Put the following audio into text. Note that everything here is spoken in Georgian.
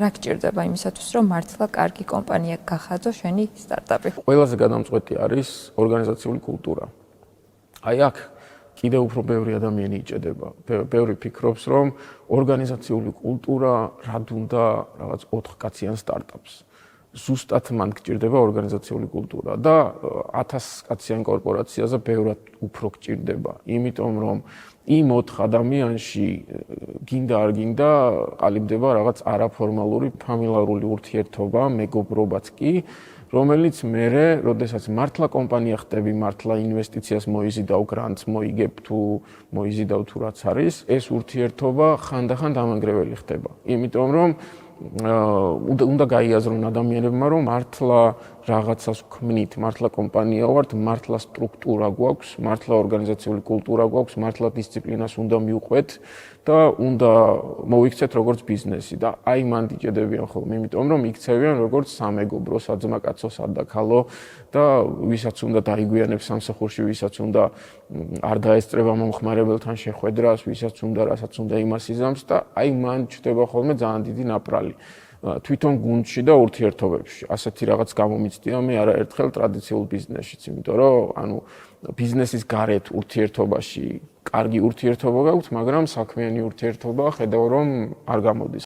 რა გჭირდება იმისათვის, რომ მართლა კარგი კომპანია გახადო შენი სტარტაპი? ყველაზე გადამწყვეტი არის ორგანიზაციული კულტურა. აი აქ კიდევ უფრო ბევრი ადამიანი იჭედება. ბევრი ფიქრობს, რომ ორგანიზაციული კულტურა რად უნდა რაღაც 4 კაციან სტარტაპს. ზუსტად მან გჭირდება ორგანიზაციული კულტურა და 1000 კაციან კორპორაციაზე ბევრად უფრო გჭირდება. იმიტომ რომ იმ 4 ადამიანში გინდა არ გინდა ყალიბდება რაღაც არაფორმალური ფამილარული ურთიერთობა, მეგობრობაც კი, რომელიც მერე, როდესაც მართლა კომპანია ხდები, მართლა ინვესტიციას მოიზიდავ, გრანტს მოიგებ თუ მოიზიდავ თუ რაც არის, ეს ურთიერთობა ხანდახან დამანგრეველი ხდება. იმიტომ რომ უნდა გაიაზრონ ადამიანებმა, რომ მართლა რაღაცას ვქმნით, მართლა კომპანია ვართ, მართლა სტრუქტურა გვაქვს, მართლა ორგანიზაციული კულტურა გვაქვს, მართლა დისციპლინას უნდა მივყვეთ და უნდა მოვიქცეთ როგორც ბიზნესი და აი მან იჭედებიან ხოლმე, იმიტომ რომ იქცევიან როგორც სამეგობრო, საძმაკაცო, სადაქალო და ვისაც უნდა დაიგვიანებს სამსახურში, ვისაც უნდა არ დაესწრება მომხმარებელთან შეხვედრას, ვისაც უნდა რასაც უნდა იმას იზამს და აი მან ჩდება ხოლმე ძალიან დიდი ნაპრალი. თვითონ გუნდში და ურთიერთობებში. ასეთი რაღაც გამომიცდია მე არაერთხელ ტრადიციულ ბიზნესშიც, იმიტომ რომ ანუ ბიზნესის გარეთ ურთიერთობაში კარგი ურთიერთობა გაქვთ, მაგრამ საქმიანი ურთიერთობა ხედავ რომ არ გამოდის.